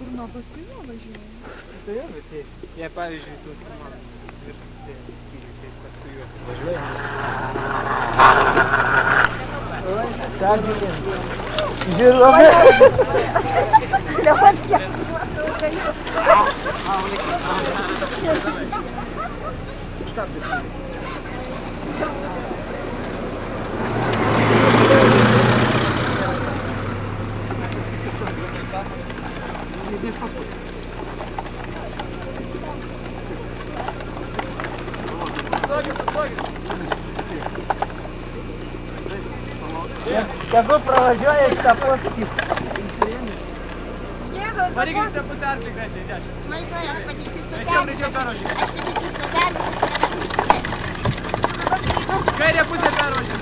Brno paskui jie važiuoja. Tai jau, bet tai, jie pavyzdžiui, tuos komandos viršantį skyrių, tai paskui juos važiuoja. Sąžiūrė. Žiūrovė. Tegu pravažiuoja šitą posūkį. Varykite pusę arklį grandį, dešimt. Greičiau pervažiuoja. Kairė pusė pervažiuoja.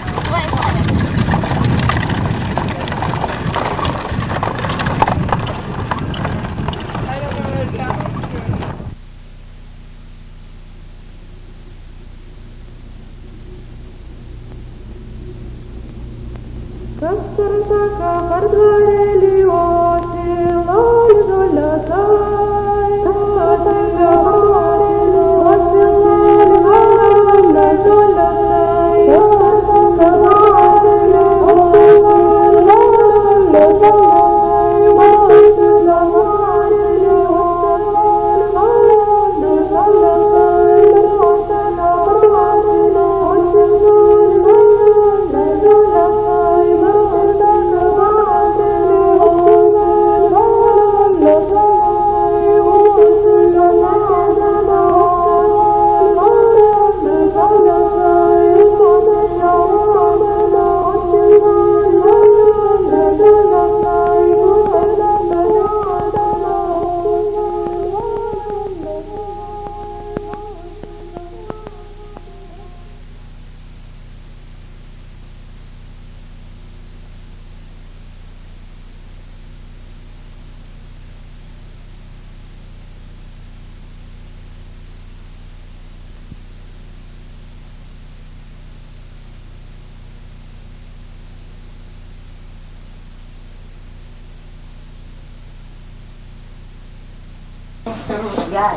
Ja.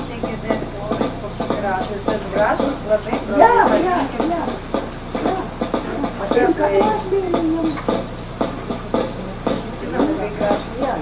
Čia girdėt, kokie gražus, tas gražus labai gražus. Ja. Aš jau kai... Labai gražus, ja.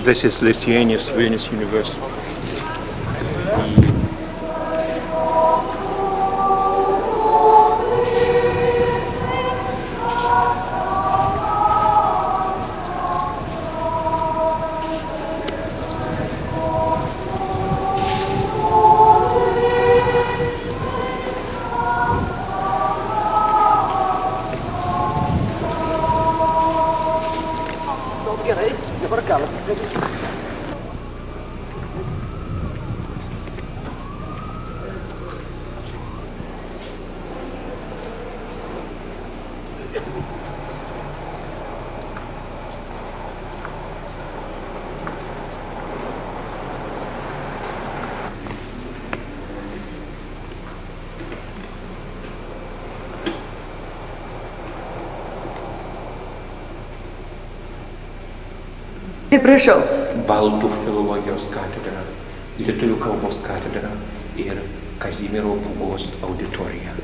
This is Lithuania's Vilnius University. Atsiprašau. Baltų filologijos katedra, lietuvių kalbos katedra ir Kazimiero Būgos auditorija.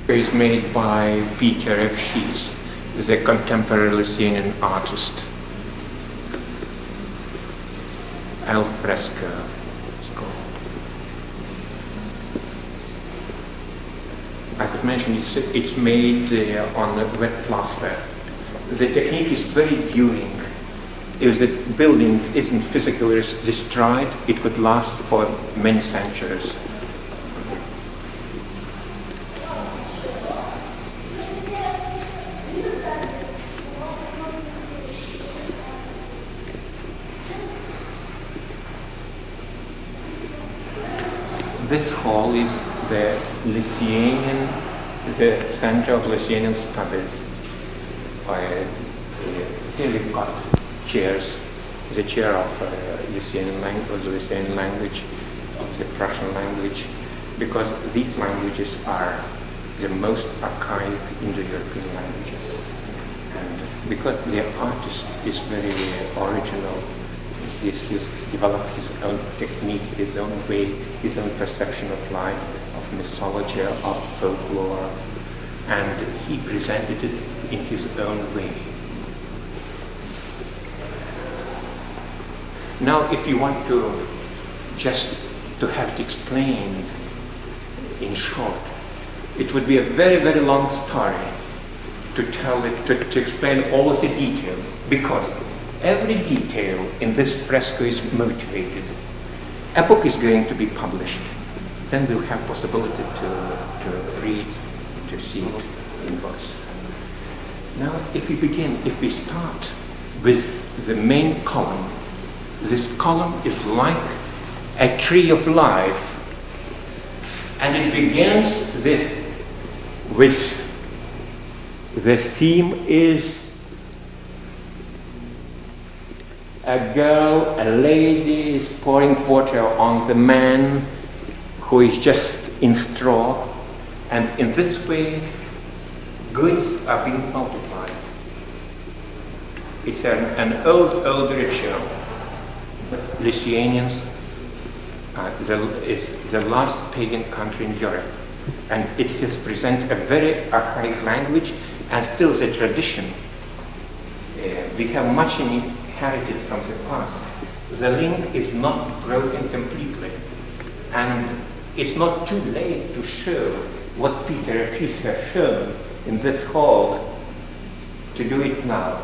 Is made by Peter Repsys, the contemporary Lithuanian artist. Al fresco, it's called. I could mention it's made on a wet plaster. The technique is very enduring. If the building isn't physically destroyed, it could last for many centuries. This hall is the center of Lithuanian studies. Here we've got chairs, the chair of Lithuanian language, of the Prussian language, because these languages are the most archaic Indo-European languages. And because the artist is very original, he's developed his own technique, his own way, his own perception of life, of mythology, of folklore, and he presented it in his own way. Now, if you want to just to have it explained in short, it would be a very, very long story to tell it, to explain all of the details, because every detail in this fresco is motivated. A book is going to be published. Then we'll have possibility to read, to see it in books. Now, if we start with the main column, this column is like a tree of life, and it begins with the theme is a girl, a lady is pouring water on the man who is just in straw, and in this way goods are being multiplied. It's an old ritual. Lithuanians is the last pagan country in Europe, and it has presented a very archaic language, and still the tradition. We have much inherited from the past. The link is not broken completely, and it's not too late to show what Peter Repsys has shown in this hall, to do it now,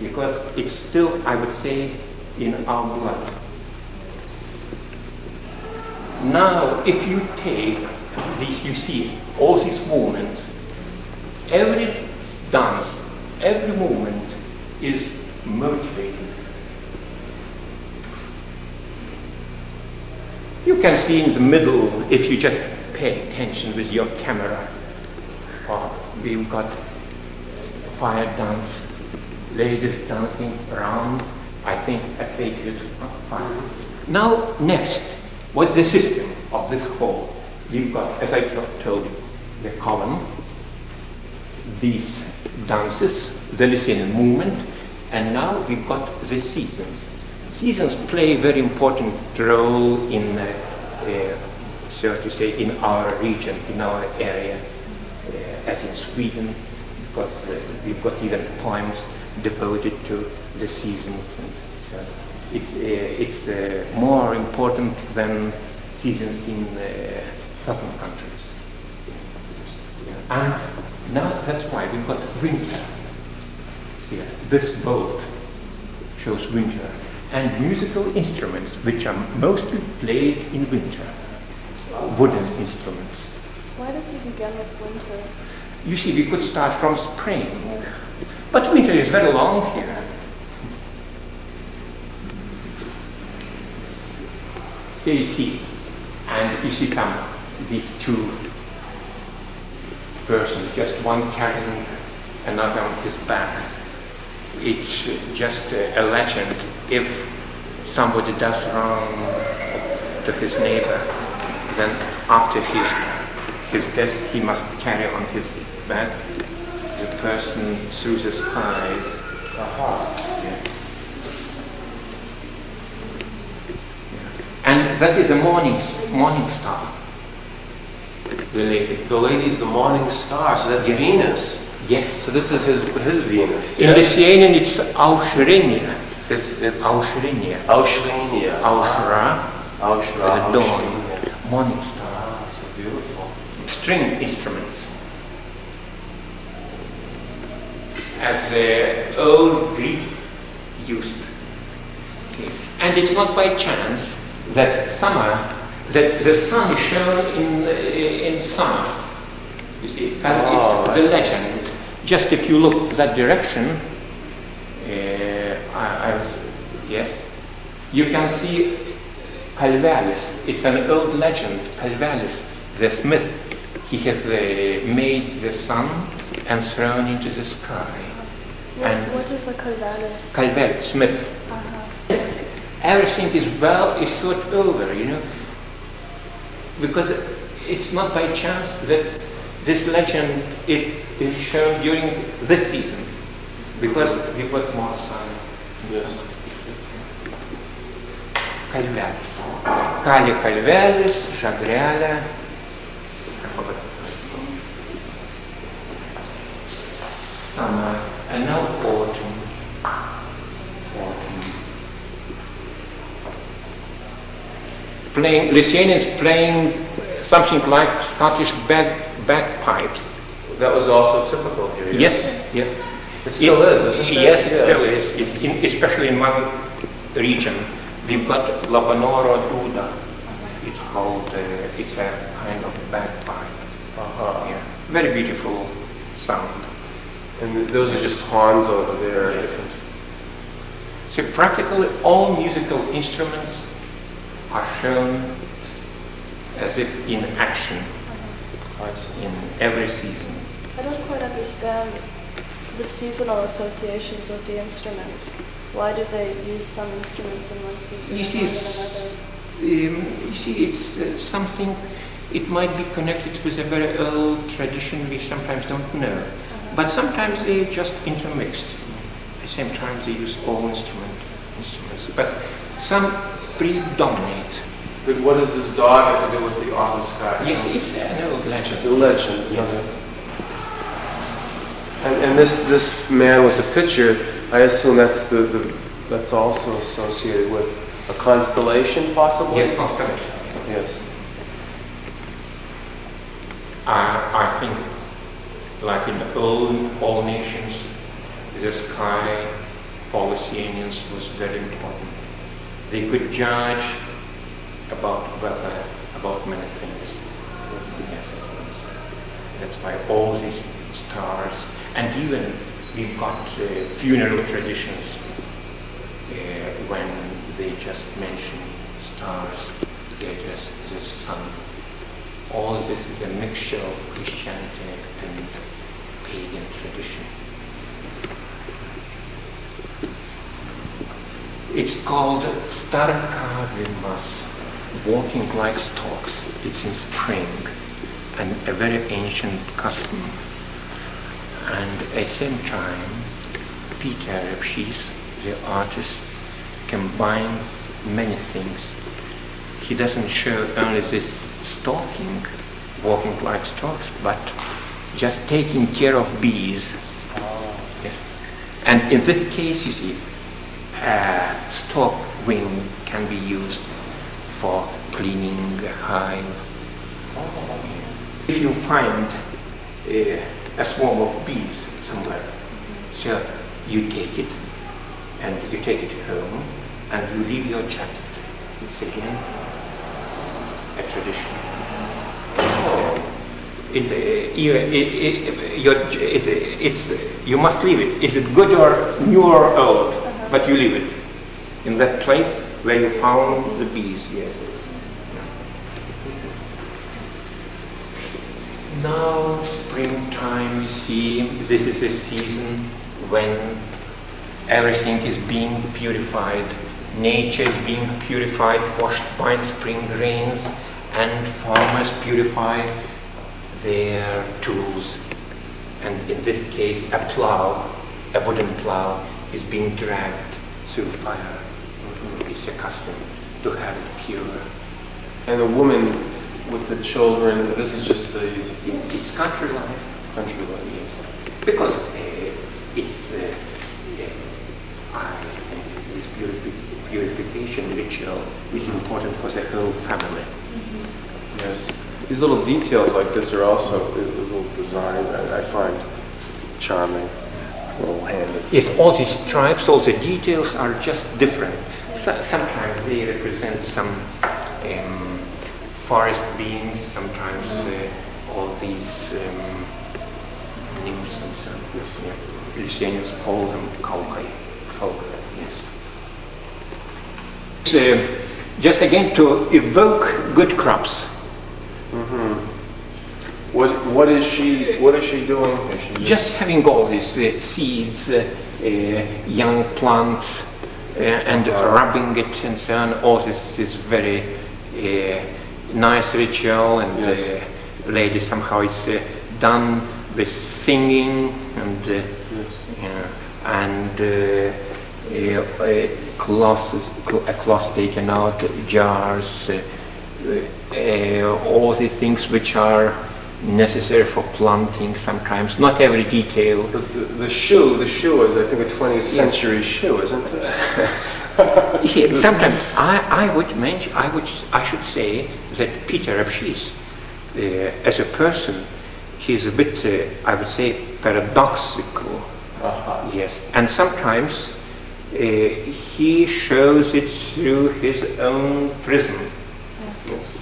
because it's still, I would say, in our blood. Now, if you take these, you see all these movements, every dance, every movement is motivated. You can see in the middle, if you just pay attention with your camera, we've got fire dance, ladies dancing around, I think a sacred fire. Now, next, what's the system of this hall? We've got, as I told you, the column, these dances, the Lithuanian movement, and now we've got the seasons. Seasons play a very important role in, so to say, in our region, in our area, as in Sweden, because we've got even poems devoted to the seasons, and so it's more important than seasons in southern countries. And now that's why we've got winter here. This boat shows winter, and musical instruments which are mostly played in winter, wooden instruments. Why does he begin with winter? You see, we could start from spring, but winter is very long here. Here you see, and you see these two persons, just one carrying another on his back. It's just a legend. If somebody does wrong to his neighbor, then after his death, he must carry on his back the person through the skies. Yes. And that is the morning star. The lady. The lady is the morning star, so that's Yes. Venus. Yes. So this is his Venus. In Lithuanian, it's Aušrinė. It's Aušrinė. Aušrinė. Aušra. Aušra. Dawn. Aušrinė. Morning star. Ah, so beautiful. String instruments. As the old Greek used. See. And it's not by chance that the sun is shown in summer. You see, it's the legend. Just if you look that direction, yes, you can see Kalvelis. It's an old legend. Kalvelis, the smith, he has made the sun and thrown into the sky. What is a Kalvelis? Kalvelis, smith. Everything is thought over, you know, because it's not by chance that this legend is shown during this season, because we got more sun. Yes. Kalvelis. Kali kalvelis, žagrelė. Summer, and now autumn. Lithuanians playing something like Scottish bagpipes. That was also typical here. Yes, yes. It still is, isn't it? Yes, it still is. Especially in one region, we've got Labanoro Duda. It's called. It's a kind of bagpipe. Yeah, very beautiful sound. And those are just horns over there. Yes. So practically all musical instruments are shown as if in action in every season. I don't quite understand the seasonal associations with the instruments. Why do they use some instruments in one season You see, and it's something. It might be connected with a very old tradition we sometimes don't know, but sometimes they just intermixed. At the same time, they use all instruments, but some predominate. But what does this dog have to do with the autumn sky? Yes, it's an old legend. It's a legend. Yes. And this man with the picture, I assume that's also associated with a constellation, possibly. Yes, constellation. Yes. I think, like in all nations, the sky for Lithuanians was very important. They could judge about weather, about many things. Yes. That's why all these stars, and even we've got funeral traditions when they just mention stars, they're just the sun. All this is a mixture of Christianity and pagan tradition. It's called starkavimas, walking like storks. It's in spring, and a very ancient custom. And at the same time, Peter Repsys, the artist, combines many things. He doesn't show only this stalking, walking like storks, but just taking care of bees. Yes. And in this case, you see, stork wing can be used for cleaning a hive. If you find a swarm of bees somewhere, so you take it, and you take it home, and you leave your jacket. It's again a tradition. You must leave it. Is it good or new or old? But you leave it in that place where you found the bees. Yes. Now springtime, you see, this is a season when everything is being purified. Nature is being purified, washed by spring rains, and farmers purify their tools. And in this case, a plow, a wooden plow, is being dragged through fire. It's a custom to have it pure. And the woman with the children, this is just the Yes, it's country life. country life. Yes, because it's I think this purification ritual is important for the whole family. Yes. These little details like this are also, those little designs I find charming. Little handed. Yes, all these stripes, all the details are just different. Sometimes they represent some forest beings, sometimes all these nymphs and so on. Yes, yeah. Lithuanians call them kaukai. Yes. Just again to evoke good crops. What is she doing? Just having all these seeds, young plants, and rubbing it and so on. All this is very nice ritual, and Yes. lady somehow it's done with singing and Yes. cloths taken out, jars, all the things which are necessary for planting. Sometimes not every detail. The shoe is I think a 20th century shoe, isn't it? You see, sometimes I should say that Peter Repsys, as a person, he's a bit, I would say, paradoxical. Yes, and sometimes he shows it through his own prism. Yes.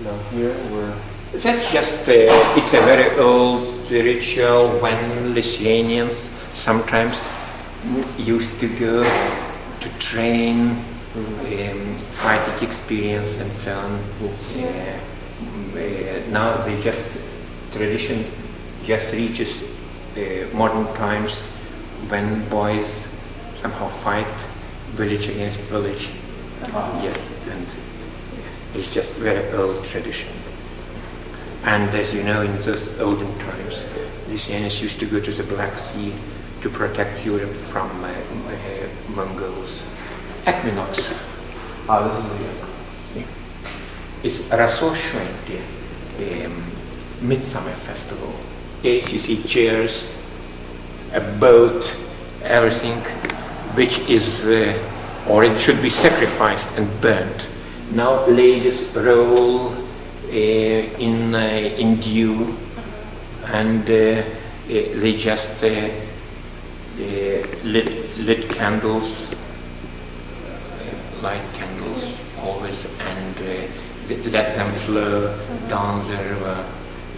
Now here we're... That's just, it's a very old ritual when Lithuanians sometimes used to go to train, fighting experience and so on. Now tradition just reaches modern times when boys somehow fight village against village. Yes, and it's just very old tradition. And as you know, in those olden times, Lithuanians used to go to the Black Sea to protect Europe from Mongols. Equinox. This is the... It's Rasošventė, midsummer festival. Yes, you see chairs, a boat, everything which is, or it should be sacrificed and burnt. Now ladies roll in dew, and they just lit candles, light candles always, and let them flow down the river.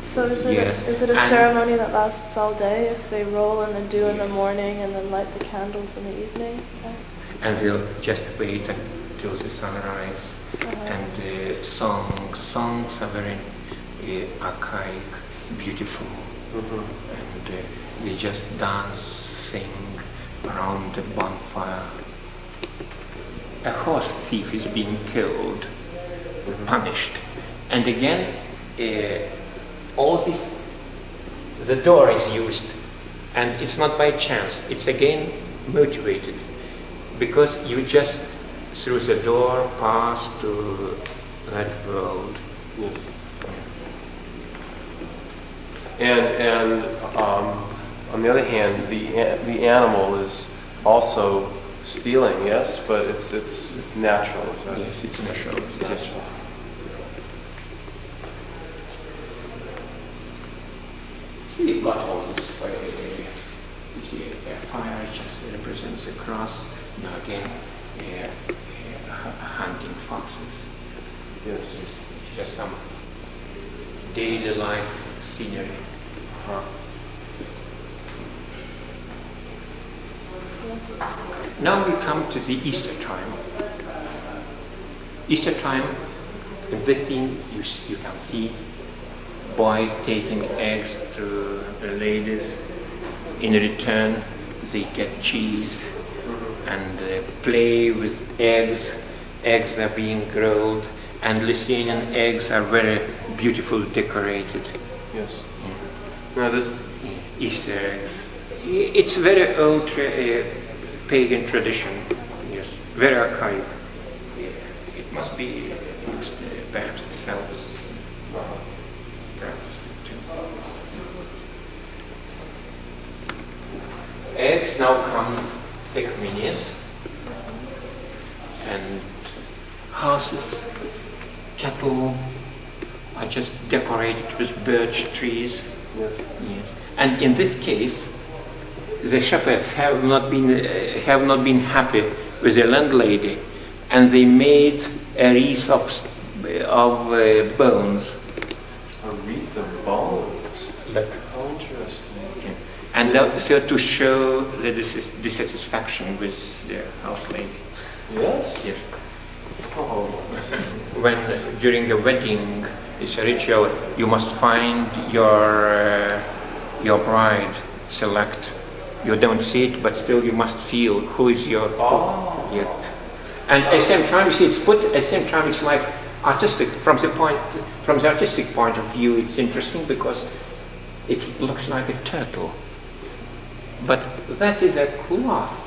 So is it, Yes. is it a And- ceremony that lasts all day if they roll in the dew in the morning and then light the candles in the evening? Yes. And they'll just wait until the sunrise. And songs are very archaic, beautiful, and they just dance, sing around the bonfire. A horse thief is being killed, punished, and again all this, the door is used, and it's not by chance, it's again motivated, because you just through the door pass to that world. Yes. And on the other hand, the animal is also stealing, yes, but it's natural. Is that Yes, it's natural. It's just see, you've got all this fire just represents a cross. Now again, hunting foxes. yes. It's just some daily life scenery. Now we come to the Easter time. Easter time, in this scene you can see boys taking eggs to the ladies. In return, they get cheese and play with eggs. Eggs are being grilled, and Lithuanian eggs are very beautifully decorated. Yes. Now this. Easter eggs. It's very old pagan tradition. Yes, very archaic. It must be used perhaps itself. Eggs now comes thick minis and houses, cattle are just decorated with birch trees. Yes. Yes. And in this case, the shepherds have not been happy with the landlady, and they made a wreath of bones. A wreath of bones. Like, how interesting. And so to show the dissatisfaction with the house lady. Yes. Yes. Oh. When during a wedding is a ritual, you must find your bride, select. You don't see it, but still you must feel who is your. Oh. Yeah. And at the same time, you see, it's put. At the same time, it's like artistic. From the artistic point of view, it's interesting because it looks like a turtle. But that is a cloth.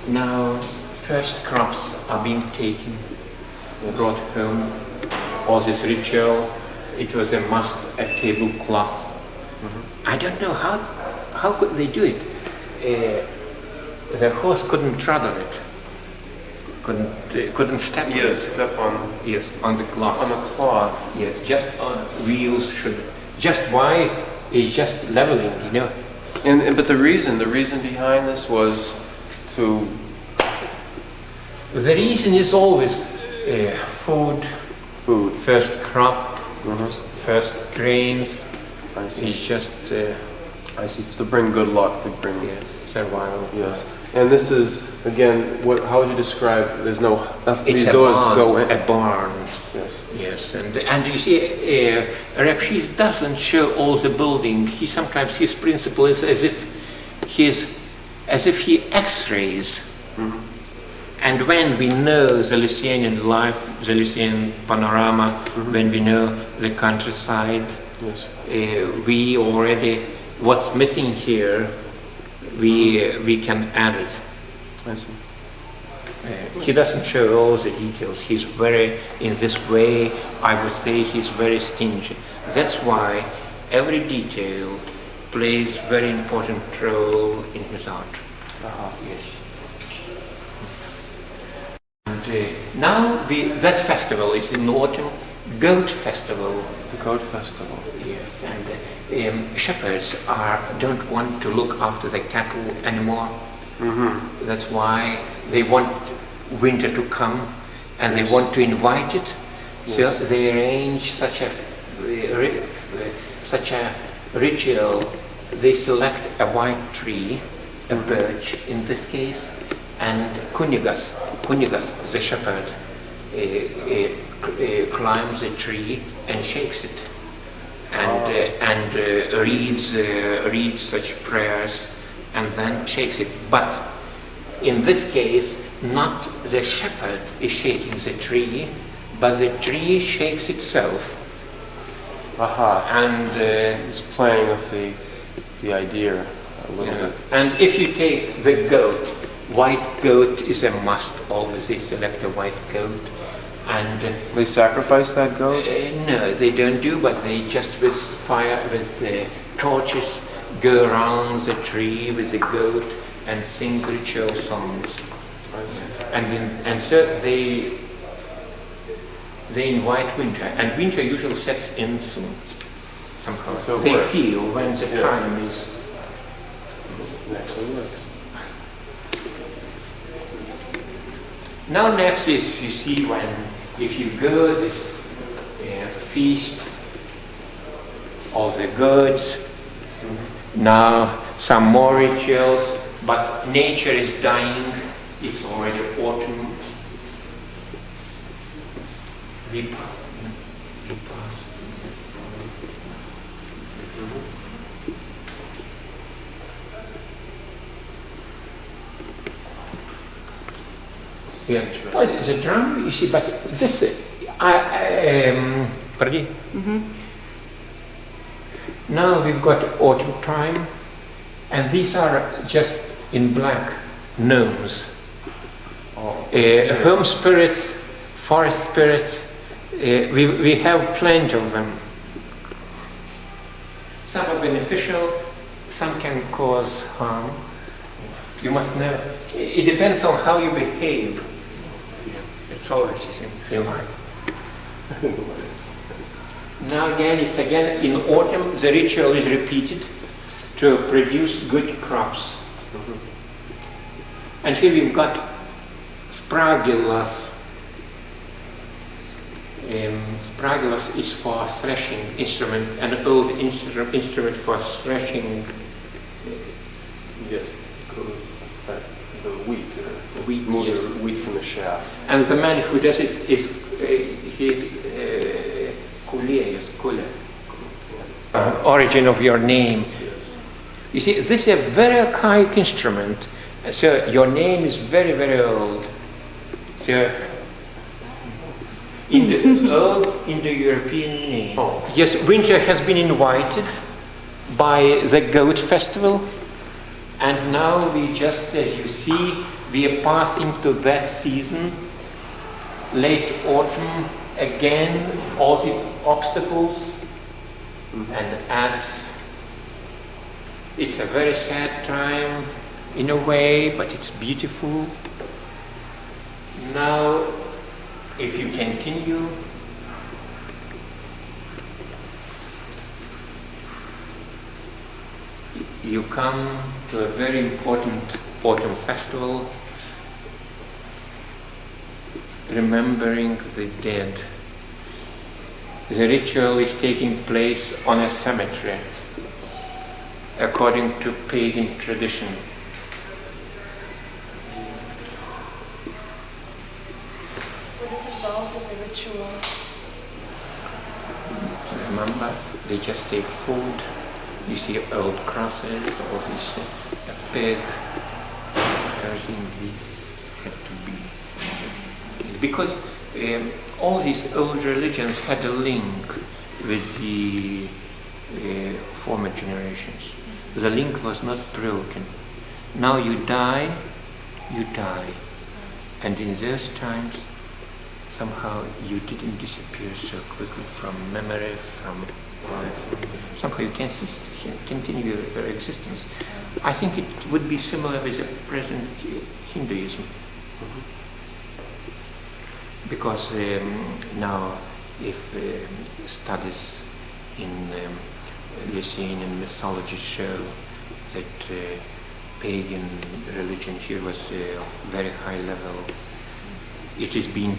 Now, first crops are being taken, brought home. All this ritual, it was a must, a tablecloth. Mm-hmm. I don't know how could they do it. The horse couldn't tread on it. Couldn't step on it. Yes, step on. Yes, on the cloth. On the cloth. Yes, just on wheels should. Just why is just leveling, you know. But the reason behind this was to. The reason is always food. First crop, first grains. I see. It's just. I see. To bring good luck, to bring. Yes, survival. Yes. And this is again. How would you describe? There's no. These It's doors a barn, go in. a barn. Yes. Yes, and you see, Repsys doesn't show all the building. His principle is as if he X-rays. Mm-hmm. And when we know the Lithuanian life, the Lithuanian panorama, when we know the countryside, yes. We already what's missing here, we can add it. I see. He doesn't show all the details. He's very, in this way, I would say he's very stingy. That's why every detail plays very important role in his art. Yes. And now that festival is in autumn, goat festival. The goat festival. Yes, and shepherds don't want to look after the cattle anymore. Mm-hmm. That's why they want winter to come, and they want to invite it. Yes. So they arrange such a ritual. They select a white tree, a birch in this case, and Kuliunas, the shepherd, climbs the tree and shakes it, and reads such prayers, and then shakes it. But in this case, not the shepherd is shaking the tree, but the tree shakes itself. And it's playing with the idea a little bit. And if you take the goat, white goat is a must. Always they select a white goat, and they sacrifice that goat. No, they don't do, but they just with fire, with the torches, go around the tree with the goat and sing ritual songs. I see. And so they invite winter, and winter usually sets in soon. Somehow so they works. feel when the time is. It actually works. Now next is, you see, if you go this feast, all the goods. Now some more rituals, but nature is dying. It's already autumn. Yeah. interesting. Well, the drum, you see, but this, pardon? Now we've got autumn time, and these are just in black gnomes. Home spirits, forest spirits, we have plenty of them. Some are beneficial, some can cause harm. You must know, it depends on how you behave. It's always in life. Now again, it's again in autumn, the ritual is repeated to produce good crops. And here we've got spragulas. Spragulas is for threshing instrument, an old instrument for threshing. Yes, the wheat. Wheat, Move yes. the wheat from the shaft. And the man who does it is Kuliunas, origin of your name. Yes. You see, this is a very archaic instrument, so your name is very, very old. So, in the old indo-european name. Yes, winter has been invited by the goat festival, and now we just, as you see, we are passing to that season, late autumn, again, all these obstacles and ads. It's a very sad time in a way, but it's beautiful. Now, if you continue, you come to a very important autumn festival, remembering the dead. The ritual is taking place on a cemetery, according to pagan tradition. What is involved in the ritual? Remember, they just take food. You see old crosses, all this, a pig, everything. This had to be because all these old religions had a link with the former generations. The link was not broken. Now you die, and in those times, somehow you didn't disappear so quickly from memory, from life. Somehow you can continue your existence. I think it would be similar with the present Hinduism. Because now, if studies in Lithuanian mythology show that pagan religion here was of very high level, it is being,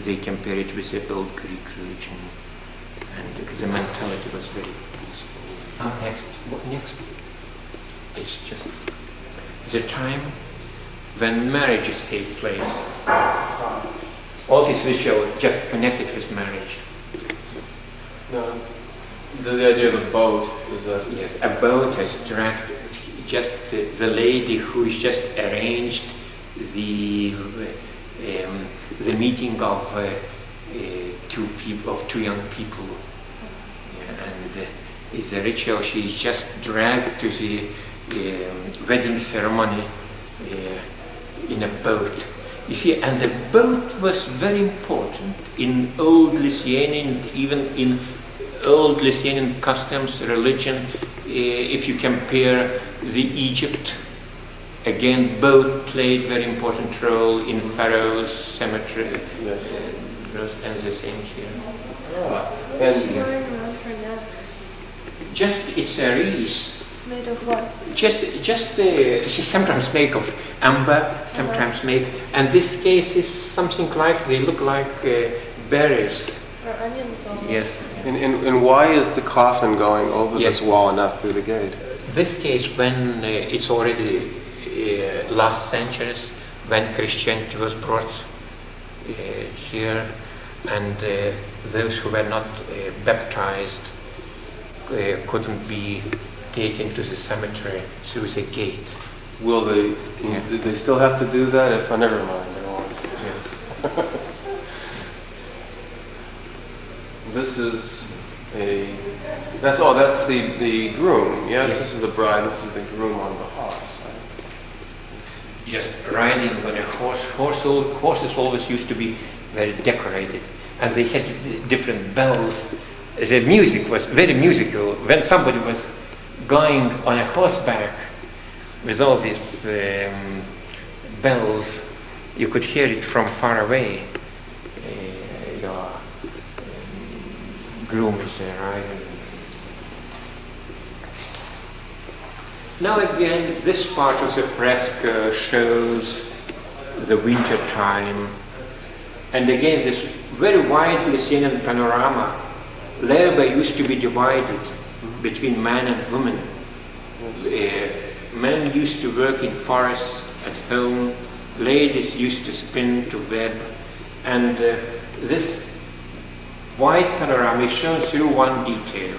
they compare it with the old Greek religion, and the mentality was very peaceful. What next is just the time when marriages take place. All this ritual just connected with marriage. No, the idea of a boat is that. Yes, a boat has dragged just the lady who has just arranged the meeting of two young people, and it's a ritual. She is just dragged to the wedding ceremony in a boat. You see, and the boat was very important in old Lithuanian, even in old Lithuanian customs, religion. If you compare the Egypt, again, boat played very important role in pharaohs, cemetery, and the same here. What's she wearing around her neck? Just it's a wreath. Made of what? She sometimes make of amber, sometimes make, and this case is something like, they look like berries. Or onions almost. Yes. And why is the coffin going over Yes. this wall and not through the gate? This case, when it's already last centuries, when Christianity was brought here, and those who were not baptized couldn't be taken to the cemetery through the gate. Will they? Yeah. Did they still have to do that? If never mind, I don't want to. Yeah. This is that's the groom. Yes, this is the bride. This is the groom on the horse. Just riding on a horse. Horses always used to be very decorated, and they had different bells. The music was very musical. When somebody was going on a horseback with all these bells, you could hear it from far away. Your groom is arriving. Now again, this part of the fresco shows the winter time, and again this very wide Lithuanian panorama. Labor used to be divided between man and woman. Men used to work in forests at home, ladies used to spin to web, and this wide panorama is shown through one detail.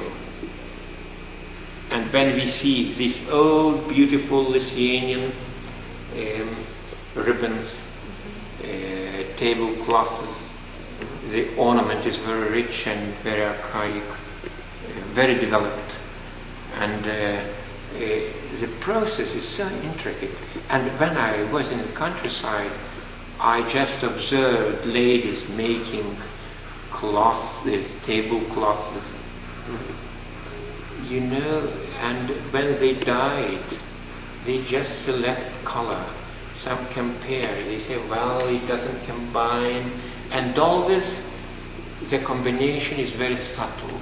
And when we see these old, beautiful Lithuanian ribbons, tablecloths, the ornament is very rich and very archaic, very developed. And the process is so intricate. And when I was in the countryside, I just observed ladies making cloths, tablecloths, you know, and when they dyed, they just select color. Some compare, they say, well, it doesn't combine, and always the combination is very subtle.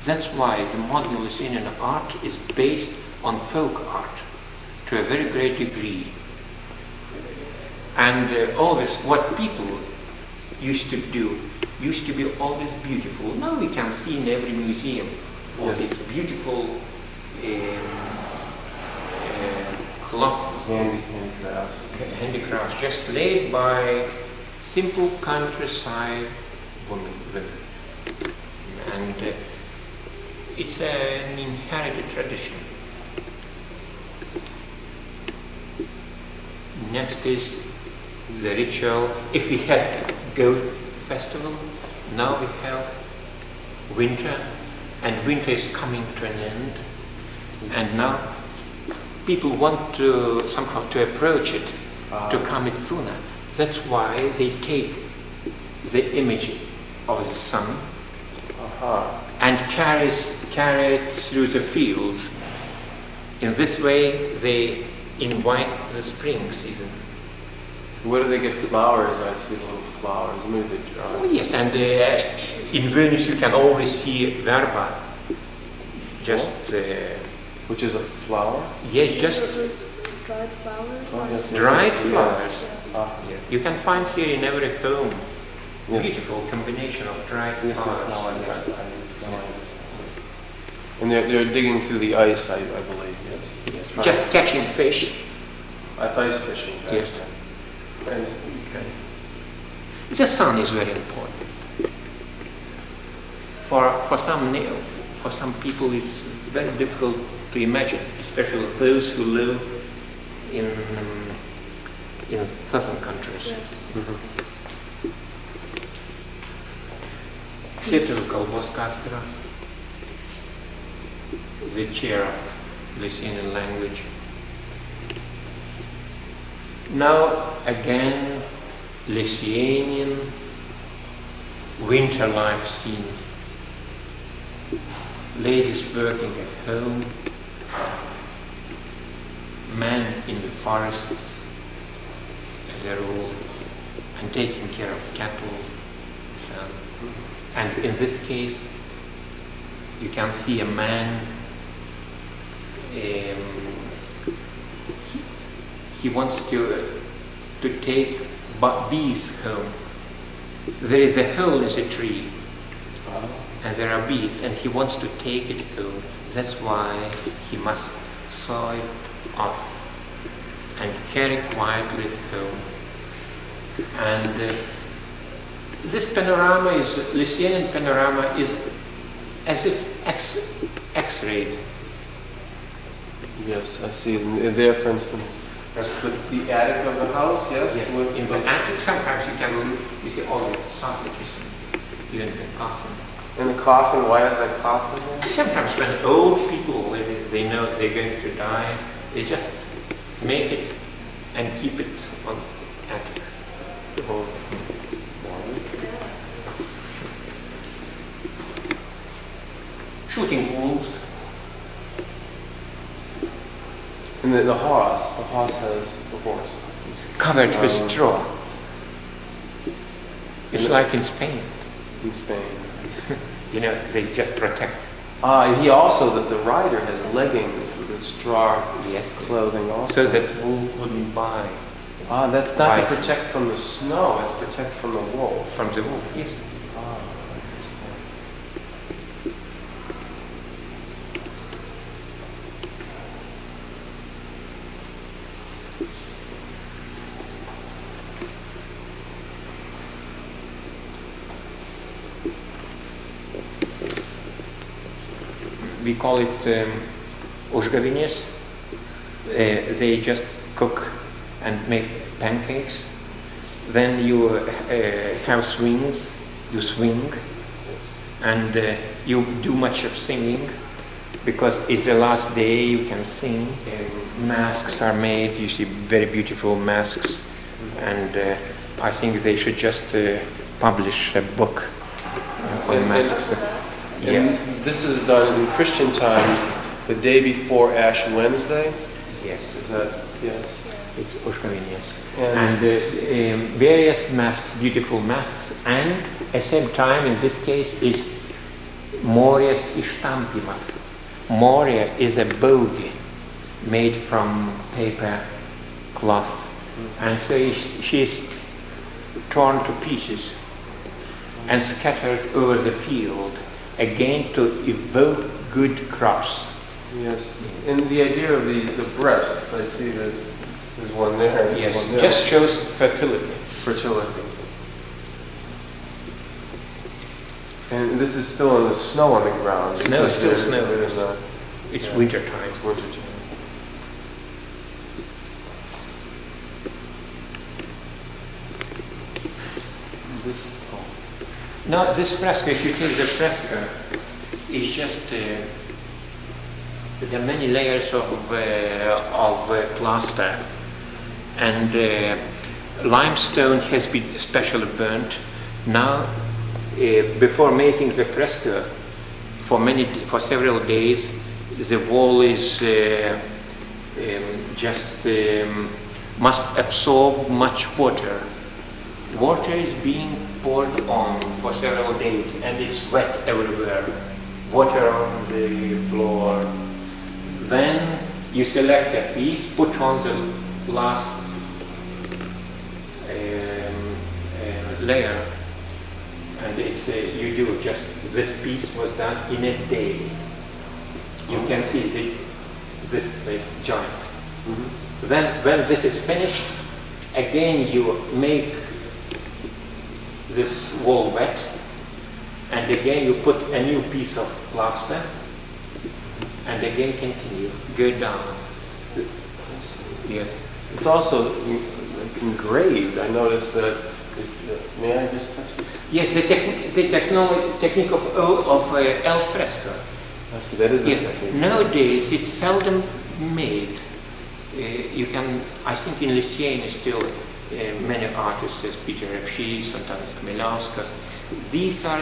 That's why the modern Lithuanian art is based on folk art to a very great degree. And always what people used to do used to be always beautiful. Now we can see in every museum all these beautiful cloths, handicrafts, just laid by simple countryside women. And it's an inherited tradition. Next is the ritual. If we had goat festival, now we have winter, and winter is coming to an end, and now people want to somehow to approach it, to come it sooner. That's why they take the image of the sun and carry it through the fields. In this way, they invite the spring season. Where do they get flowers? I see little flowers. Maybe they draw. Oh, yes, and in Vilnius you can always see verba. Just which is a flower? yes, just Dried flowers. Oh, yes, dried yes, flowers. yes. You can find here in every home. Yes. Beautiful combination of dried Yes, flowers. yes, now I understand. And they're digging through the ice, I believe. Yes. Just catching fish. That's ice fishing. Right? Yes. Okay. The sun is very important. For some people, it's very difficult to imagine, especially those who live in southern countries. Yes. Lietuvių kalbos katedra, the chair of Lithuanian language. Now again, Lithuanian winter life scene. Ladies working at home, men in the forests as a rule, and taking care of cattle. And in this case, you can see a man, he wants to take bees home. There is a hole in the tree, and there are bees, and he wants to take it home. That's why he must saw it off and carry quietly it home. And this panorama is, Lithuanian panorama is as if X-rayed. Yes, I see. There, for instance, That's the attic of the house, yes? Yes. With In the attic, sometimes you can see, you see all the sausages, even the coffin. in the coffin, why is that coffin there? Sometimes when old people, when they know they're going to die, they just make it and keep it on the attic. Oh. Shooting wolves. And the horse has the horse. Covered with straw. It's And like in Spain. in Spain. You know, they just protect. And he also, the rider has leggings with straw Yes. clothing also. So that wolf wouldn't buy That's not to Right. protect from the snow, it's protect from the wolf. from the wolf. Yes. I understand. We call it užgavėnės. They just cook and make pancakes. Then you have swings, you swing, and you do much of singing because it's the last day you can sing. Masks are made, you see very beautiful masks, and I think they should just publish a book on masks. And Yes. this is done in Christian times, the day before Ash Wednesday. Yes. Is that, yes? It's užgavėnės. And- And various masks, beautiful masks, and at the same time, in this case, is morės ištampymas. Morė is a bogey made from paper cloth, and so she's torn to pieces and scattered over the field, again to evoke good crops. Yes. And the idea of the breasts, I see there's one there. Yes, one there. just shows fertility. Fertility. And this is still in the snow on the ground. Snow, because still they're- snow. they're in the- It's yeah, winter time. It's winter time. This, Now, this fresco, if you take the fresco, is just there are many layers of plaster, and limestone has been specially burnt. Now, before making the fresco, for several days, the wall is must absorb much water. Water is being poured on for several days, and it's wet everywhere. Water on the floor. Then you select a piece, put on the last layer, and it's you do just this piece was done in a day. You can see this place joint. Mhm. Then when this is finished, again you make this wall wet, and again you put a new piece of plaster, and again continue, go down. Yes. It's also engraved. I noticed that. May I just touch this? Yes, the technique of al fresco. I see. That is the Yes. technique. Nowadays it's seldom made. You can, I think, in Lithuania still many artists, as Peter Repsys, sometimes Kuliunas. These are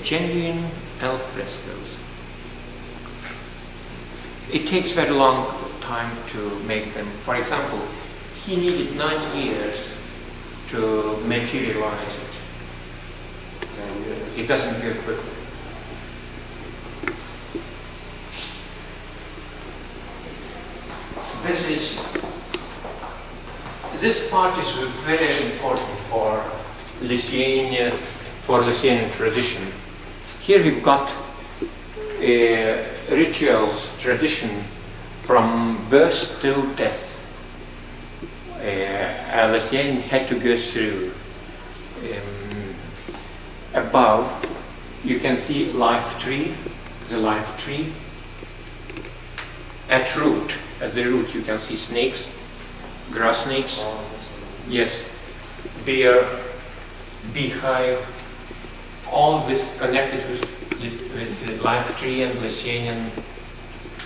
genuine al frescoes. It takes very long time to make them. For example, he needed 9 years to materialize it. It doesn't go quickly. This part is very important for Lithuania, for Lithuanian tradition. Here we've got rituals, tradition from birth till death. A Lithuanian had to go through. Above, you can see life tree, the life tree. At the root you can see snakes, grass snakes, yes, bear, beehive, all this connected with live tree and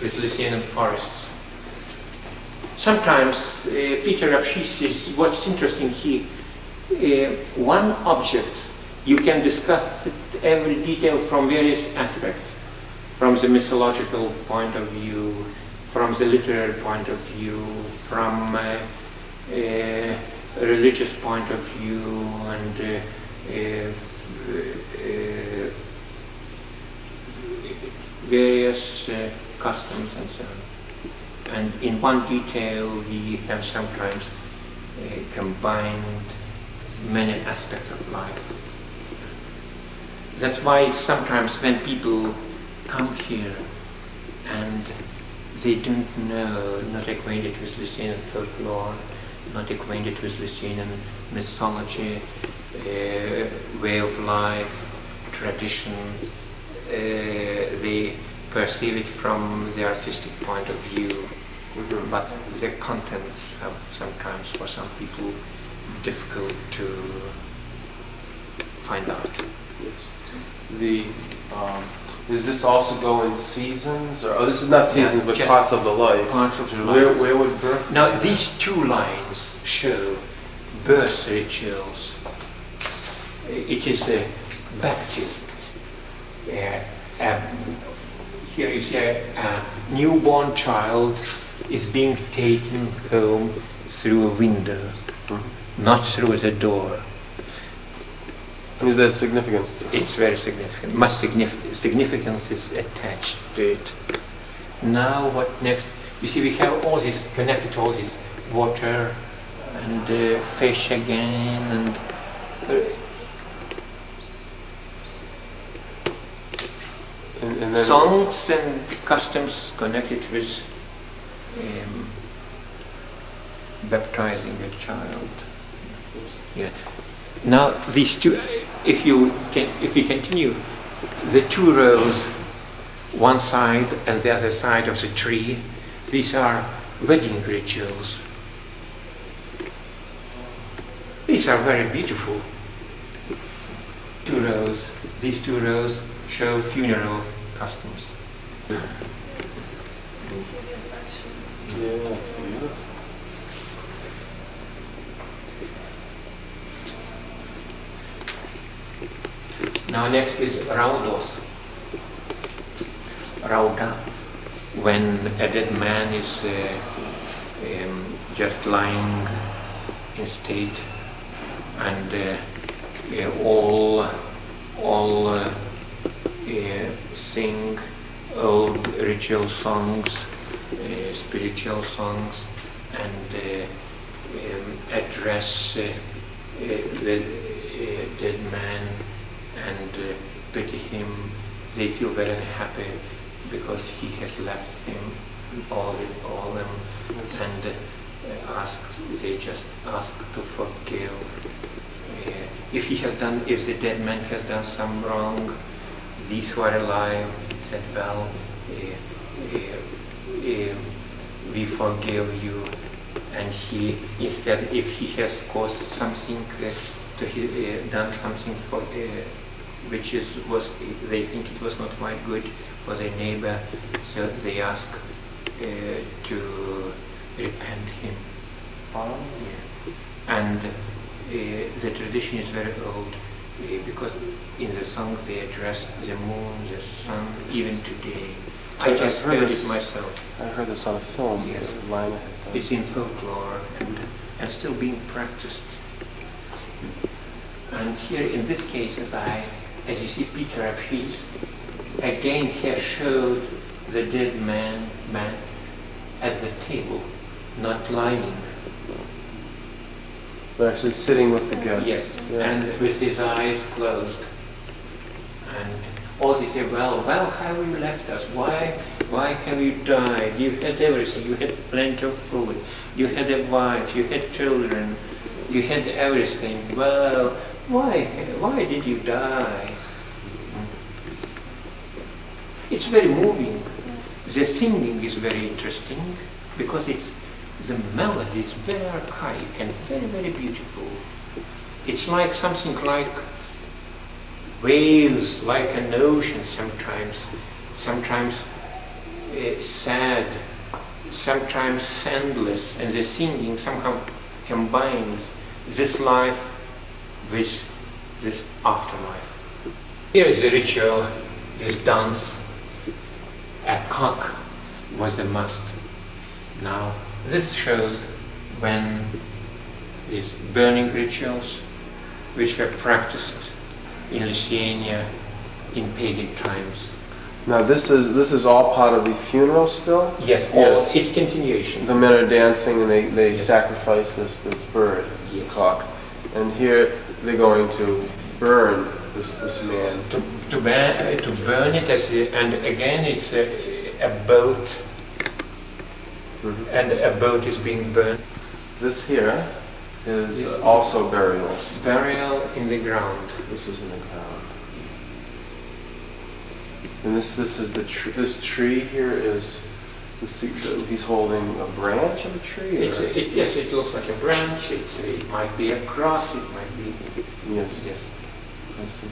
Lithuanian forests. Sometimes Peter Repsys is, what's interesting here, one object, you can discuss it, every detail from various aspects, from the mythological point of view, from the literary point of view, from a religious point of view, and various customs and so on. And in one detail we have sometimes combined many aspects of life. That's why sometimes when people come here and they don't know, not acquainted with Lithuanian folklore, not acquainted with Lithuanian mythology, way of life, tradition, they perceive it from the artistic point of view, but the contents are sometimes for some people difficult to find out. Yes. Does this also go in seasons, or this is not seasons, but parts of the life? Parts of the life. Where would birth? Now these two lines show birth rituals. It is a baptism. Here you see a newborn child is being taken home through a window, not through the door. Is there significance to it? It's very significant. Much significance is attached to it. Now what next? You see, we have all this connected to all this water and fish again, and then songs and customs connected with baptizing a child. Yeah. Now these two, if we continue, the two rows, one side and the other side of the tree, these are wedding rituals. These are very beautiful. Two rows. These two rows show funeral customs. yeah, that's beautiful. Now next is raudos. Rauda, when a dead man is just lying in state, and all sing old ritual songs, spiritual songs, and address the dead man and pity him. They feel very happy because he has left him all them, and they just ask to forgive. If the dead man has done some wrong, these who are alive said, well, we forgive you. And he, instead, if he has caused something, done something for, which was they think it was not quite good for their neighbor, so they ask to repent him. Yeah. And the tradition is very old, because in the songs they address the moon, the sun, even today. I just heard it myself. I heard this on a film. Yes. Lima had done. It's in folklore and still being practiced. And here in this case, as you see, Peter Repsys again here showed the dead man at the table, not lying. But actually sitting with the guests. Yes, and with his eyes closed. And all they say, well, have you left us? Why have you died? You had everything. You had plenty of food. You had a wife. You had children. You had everything. Well, why did you die? It's very moving. The singing is very interesting because it's the melody is very archaic and very, very beautiful. It's like something like waves, like an ocean sometimes sad, sometimes endless, and the singing somehow combines this life with this afterlife. Here is a ritual, this dance. A cock was a must. Now, this shows when these burning rituals, which were practiced in Lithuania in pagan times. Now this is all part of the funeral still? Yes, Yes. it's continuation. The men are dancing and they Yes. sacrifice this bird, Yes. cock. And here they're going to burn this man. To burn it and again it's a boat, and a boat is being burned. This here is This- also burial. Burial in the ground. This is in the ground. And this is the this tree here is he's holding a branch of a tree. Or? Yes, it looks like a branch. It might be a cross. It might be. Yes. Yes. I see.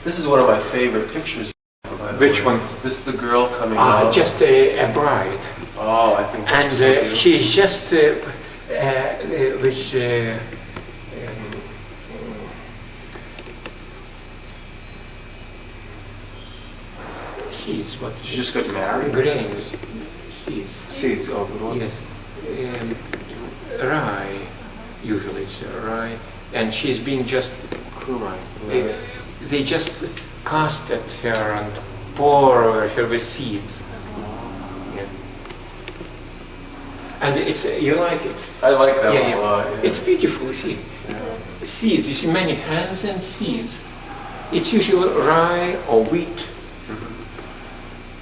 This is one of my favorite pictures. By the Which way. one? This is the girl coming out. Just a bride, Oh, I think. and that's so beautiful. she's just which. Seeds. What? She just got married. Grains. Seeds. Seeds. Oh, good one. Yes. Rye. Usually it's rye, and she's being just. Kurai. They just cast at her and pour over her with seeds. Yeah. And it's you like it. I like that Yeah, one yeah. a lot. Yeah. It's beautiful, you see. Seeds, you see many hands and seeds. It's usually rye or wheat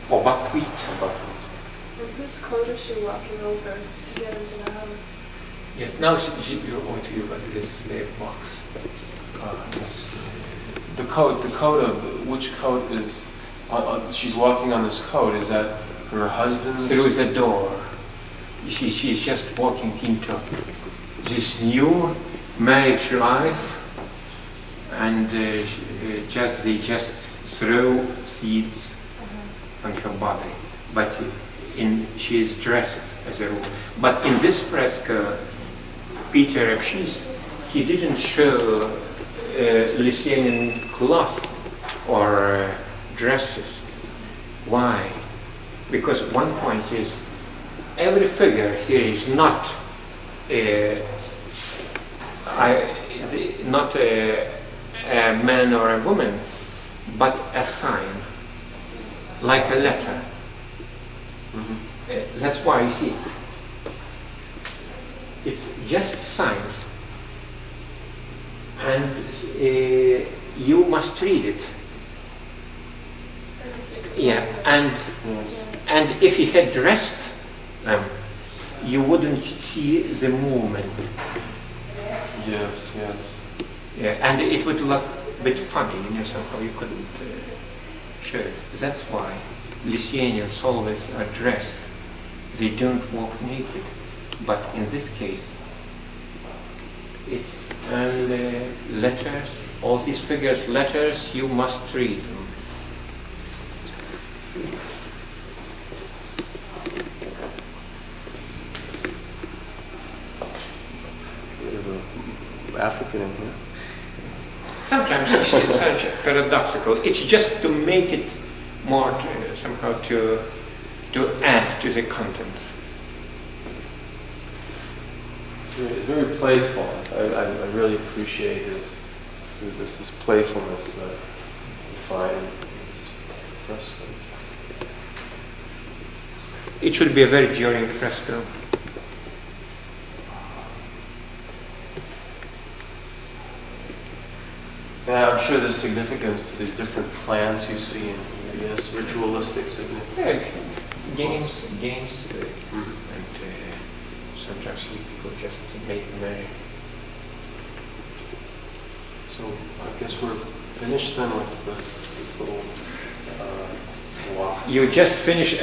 or buckwheat. And whose coat is she walking over to get into the house? Yes, now you're going to look at this box. Yes. The coat of which coat is? She's walking on this coat. Is that her husband's? Through the door. You see, she's just walking into this new marriage life, and they just throw seeds on her body. But she is dressed as a rule. But in this fresco, Peter Repsys, he didn't show Lithuanian cloth or dresses. Why? Because one point is every figure here is not not a man or a woman, but a sign, like a letter. That's why you see it. It's just signs, and you must read it. Yeah, and Yes. and if he had dressed them, you wouldn't see the movement. Yes. Yes. Yeah, and it would look a bit funny, somehow you couldn't show it. That's why Lithuanians always are dressed. They don't walk naked. But in this case, it's letters, all these figures, letters, you must read them. There's African in here. Sometimes it's such paradoxical. It's just to make it more somehow to add to the contents. It's very playful. I really appreciate this playfulness that you find in these frescoes. It should be a very enduring fresco. Yeah, I'm sure there's significance to these different plants you see in here. Yes, ritualistic significance. Yeah, games, and sometimes people just make merry. So I guess we're finished then with this little Wow. You just finished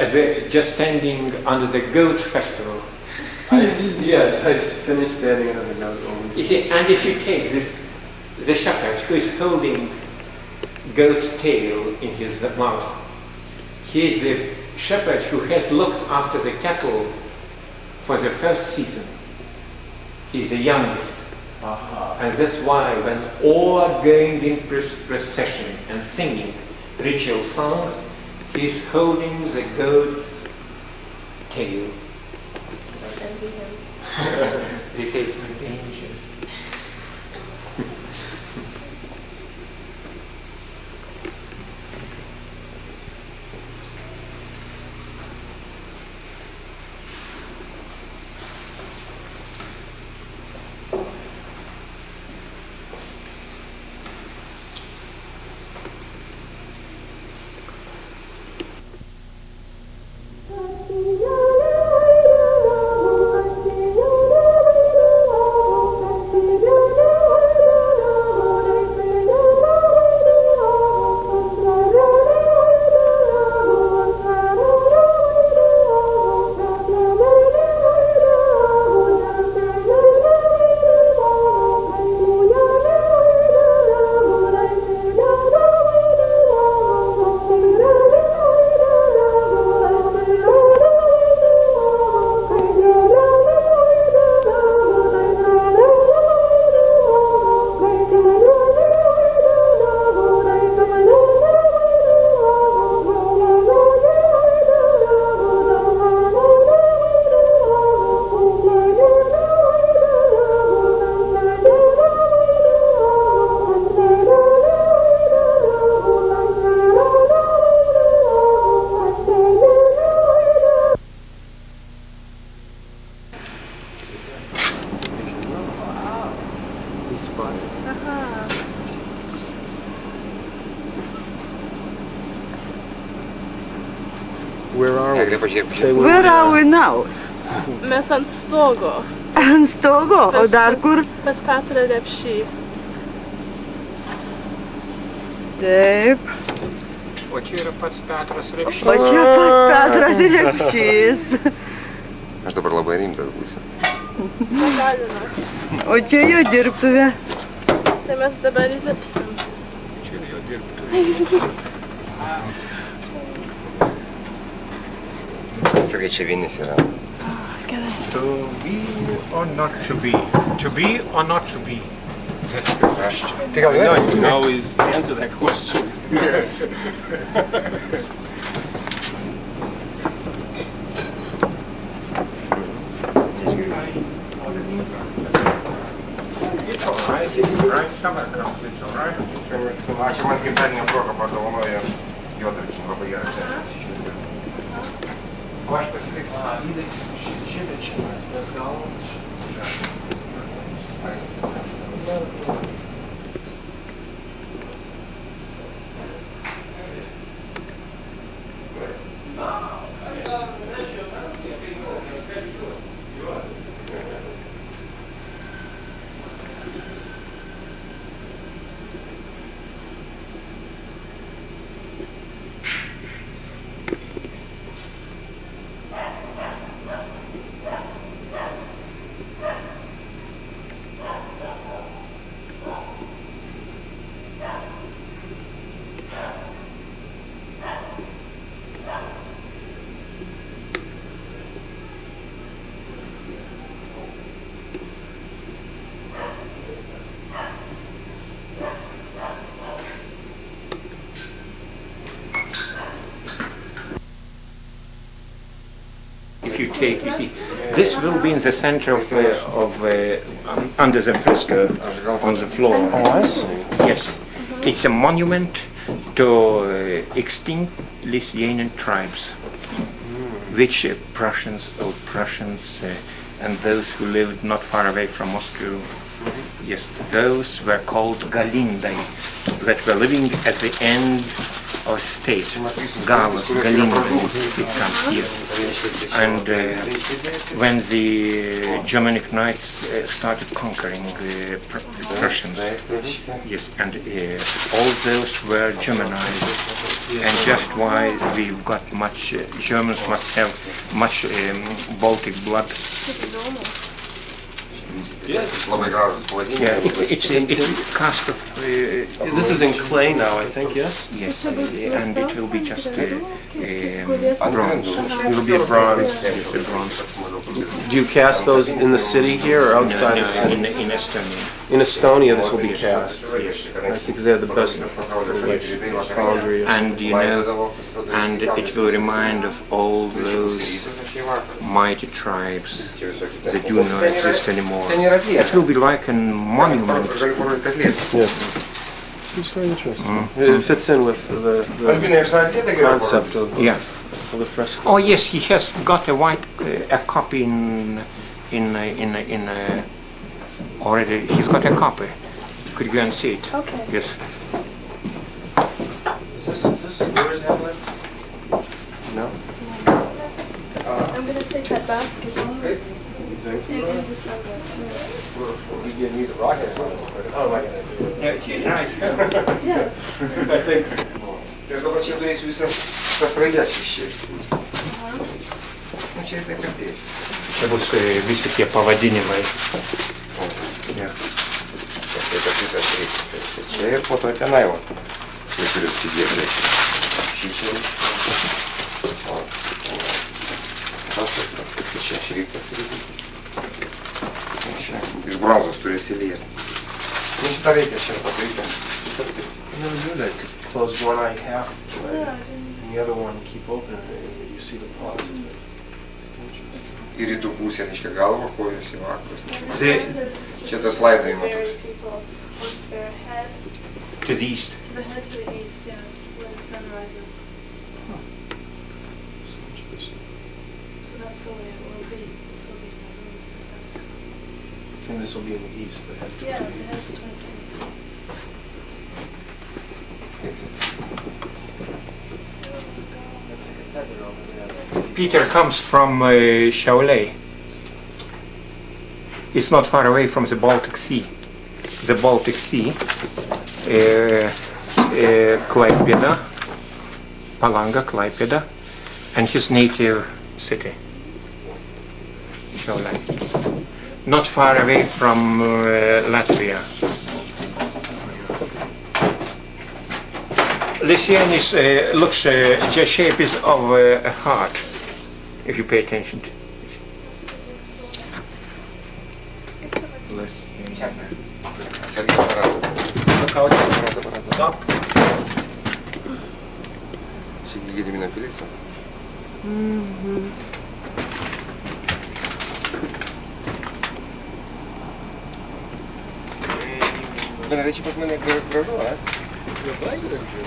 just standing under the goat festival. Yes, I finished standing on the goat. You see, and if you take the shepherd who is holding goat's tail in his mouth, he is the shepherd who has looked after the cattle for the first season. He's the youngest. And that's why when all are going in procession and singing ritual songs, he's holding the goat's tail. Envy him. They say it's not dangerous. Where are we? Say Where are we now? Mes ant stogo. Ant stogo? O dar kur? Pas Petrą Repšį. Taip. O čia yra pats Petras Repšys. O čia pats Petras Repšys. Aš dabar labai rimtas būsiu. Pagalina. O čia jo dirbtuvė. Tai mes dabar įlipsim. Čia yra jo dirbtuvė. Sakai, čia Vilnius yra. Gerai. To be or not to be? To be or not to be? That's the question. Tai gal No, jau? you can always answer that question. It's alright, it's alright, summer comes, it's alright. Aš man gimtadienio proga padovanoju juodalksnį labai gerą. O aš pasiliksiu. If you take, you see, this will be in the center of under the fresco on the floor. Oh, I see. Yes, it's a monument to extinct Lithuanian tribes, which Prussians, old Prussians, and those who lived not far away from Moscow. Yes, those were called Galindai, that were living at the end or state, galus, galingas, it comes here. And when the Germanic knights started conquering the Prussians, yes, and all those were Germanized, and just why we've got much, Germans must have much Baltic blood. Yes. Yeah, it's cast of. This is in clay now, I think, yes? Yes, and it will be just bronze. It will be a bronze. Yes, a bronze. Do you cast those in the city here or outside the city? In Estonia. In Estonia, this will be cast. Yes. I see, because they have the best foundry. And you know, and it will remind of all those mighty tribes that do not exist anymore. It will be like a monument. Yes. It's very interesting. It fits in with the concept of the fresco. Oh yes, he has got a white a copy already. He's got a copy. Could you go and see it? Okay. Yes. Is this yours, Hamlet? No. I'm going to take that basketball in December. You give me the rocket on this part. Oh, my God. Yes. I think. Я думаю, че turėsiu visas tas raides iššėsti. Nu, čia tai kalbėsiu. Čia bus visi tie pavadinimai. Tai tas visas reikia. Čia ir po to tenai, va. Jie turi atsidėti. Šičia. Čia šriftas turi būti. Čia iš bronzos turi įsilieti. Nu, šitą reikia šiandien padaryti. You never do that. Close one eye half, and the other one keep open, and you see the positive. Į rytų pusę, reiškia galvą, kojus į vakarus. Čia tas laidojimo toks. To the east. To the head to the east, yes, when the sun rises. So that's the way it will be. This will be my room for the fresco. And this will be in the east, the head to Yeah, the the head's east. toward the east. Peter comes from Šiauliai. It's not far away from the Baltic Sea. The Baltic Sea, Klaipėda, Palanga, Klaipėda, and his native city, Šiauliai. Not far away from Latvia. Lysianis looks, the shape is of a heart, if you pay attention to it. Look out. Stop. Čia Gedimino pilis. Bendrai čia pas mane gražu, a? Labai gražu.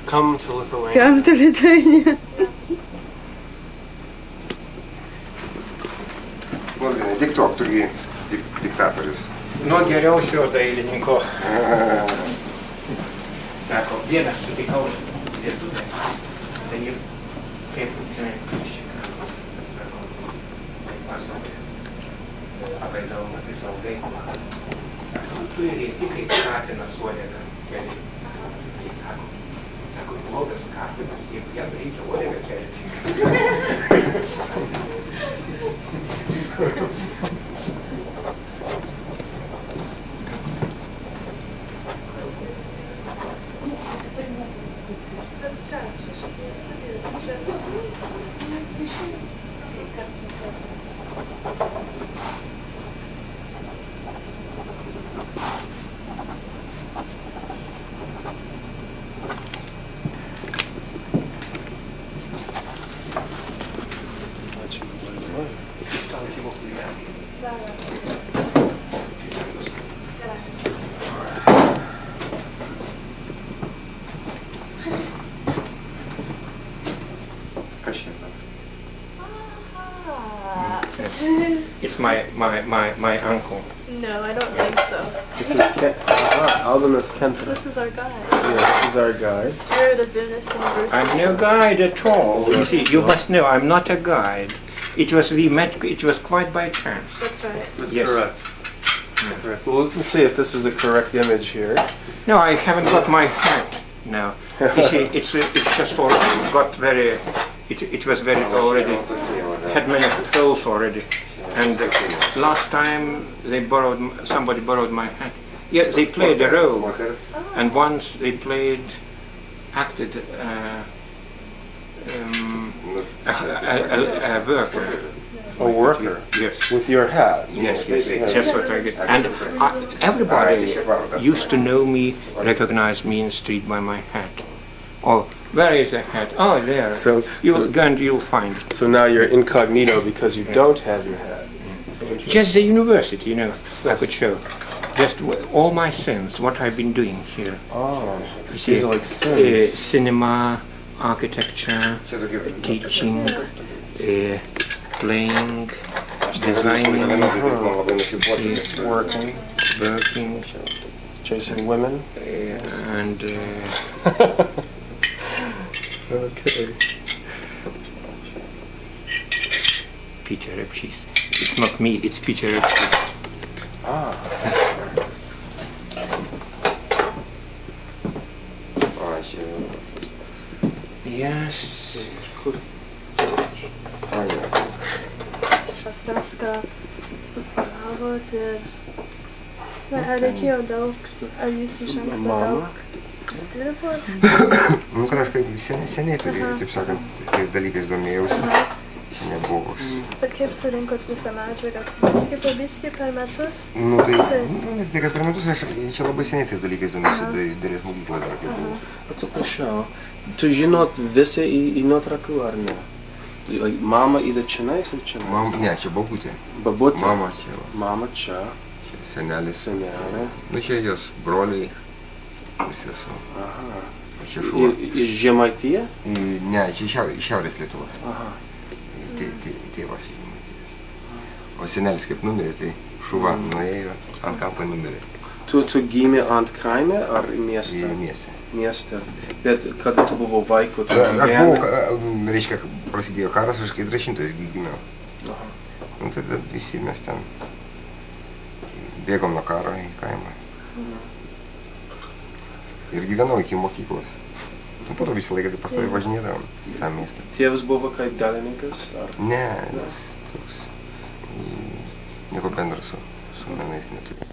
Come to Lithuania. Kam to Lithuania? Diktuok, tu gi diktatorius. Nuo geriausio dailininko. Sako, vieną sutikau lietuvę. Tai ir kaip sako, pasakė, apėdavau visą veiklą. Sako, tu rėki kaip katinas uodega keli. Tai sako, blogas katinas, jeigu jam reikia uodegą kelti. Kas čia? It's my uncle. No, I don't think so. This is Alvinus Kenter. This is our guide. Yeah, this is our The guy. spirit of Vilnius University. I'm no guide at all. You see, you must know I'm not a guide. We met. It was quite by chance. That's right. That's Yes. correct. Correct. Well, we can see if this is a correct image here. No, I haven't got my hat now. You see, it's just for got very. It was very already had many holes already, and last time somebody borrowed my hat. Yeah, they played a role, and once they acted a worker. A worker. Yes. With your hat. Yes, that's what I get. And everybody used to know me, recognize me in the street by my hat. Oh, where is the hat? Oh, there. So You'll go and you'll find it. so now you're incognito because you don't have your hat. Just the university, I could show. Just all my sins, what I've been doing here. Oh, You see, these are like sins. cinema, architecture, Čia tokie... teaching, playing, designing, Man labai nusibodo. Working, working, chasing women. and Okay. Peter Repsys. It's not me, it's Peter Repsys. A, čia... Yes. A, ne. Šią freską suparavot ir... Na, ar reikėjo daug, ar jūs iš anksto Mama. daug dirbot? Nu, kažkaip seniai turėjau, taip sakant, tais dalykais domėjausi. Nebuvo. Bet kaip surinkot visą medžiagą? Biskį po biskį per metus? Nu, tai kad per metus aš čia labai seniai tais dalykais domėjausi, dėlės mokyklos dar kaip buvo. Atsiprašau, tu žinot visą į nuotraukų ar ne? Mama yra čionais ir čionais? Ne, čia babutė. Babutė? Mama čia. Mama čia. Čia senelis. Senelė. Nu, čia jos broliai. Visi esu. Aha. O čia šuva. Iš Žemaitija? Ne, čia iš Šiaurės Lietuvos. Aha. Tėvas iš Žemaitijos. O senelis kaip numirė, tai šuva nuėjo, ant kapo numirė. Tu gimė ant kaime ar mieste? Į miestą. Mieste. Bet kada tu buvo vaikų, tu Aš gyvenai? buvau, reiškia, prasidėjo karas, aš 40-ais gimiau. Aha. Nu, tada visi mes ten bėgom nuo karo į kaimą. Ir gyvenau iki mokyklos. Nu, po to visą laiką tai pastoviai važinėdavom į tą miestą. Tėvas buvo kaip dalininkas? Ar? Ne, jis toks nieko bendro su menais neturi.